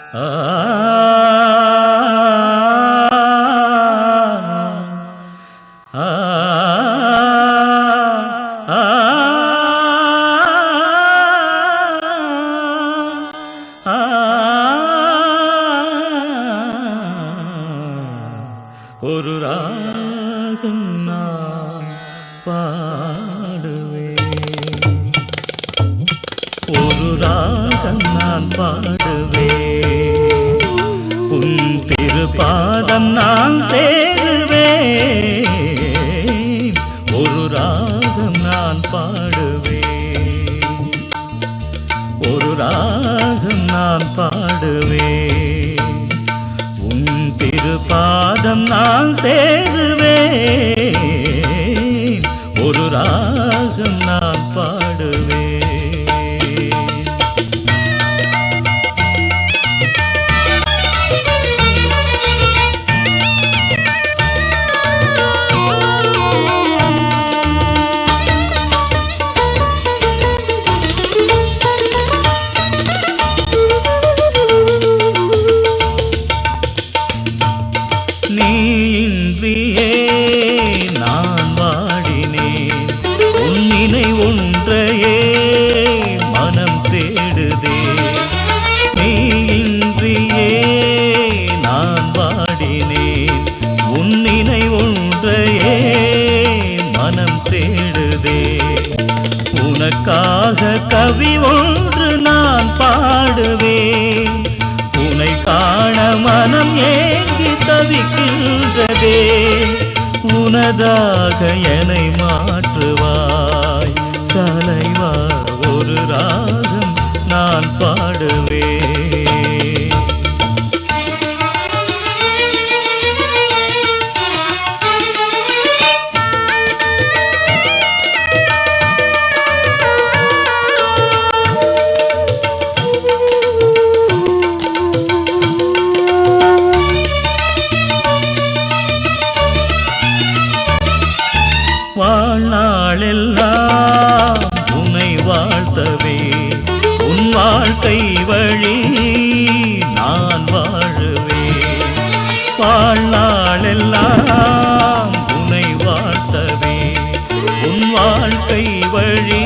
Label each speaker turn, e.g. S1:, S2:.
S1: ஒரு ராகம் நான் பாடுவேன், ஒரு ராகம் நான் பாடுவேன், உன் திருப்பாதம் நான் சேருவேன், ஒரு ராகம் நான் பாடுவேன், ஒரு ராகம் நான் பாடுவேன், உன் திருப்பாதம் நான் சேருவேன், ஒரு ராகம் நான் பாடுவேன். நீயின்றியே நான் வாடினேன், உன் நினைவொன்றையே மனம் தேடுதே. நீயின்றியே நான் வாடினேன், உன் நினைவொன்றையே மனம் தேடுதே. உனக்காக கவி ஒன்று நான் பாடுவேன், உன்னை காண மனம் ஏங்கி தவிக்கின்றதே. உனதாக என்னை மாற்றுவாய் தலைவா, ஒரு ராகம் நான் பாடுவேன். வாழ்நாளெல்லாம் உன்னை வாழ்த்தவே, உன் வாழ்க்கை வழி நான் வாழுவேன். வாழ்நாளெல்லாம் உன்னை வாழ்த்தவே, உன் வாழ்க்கை வழி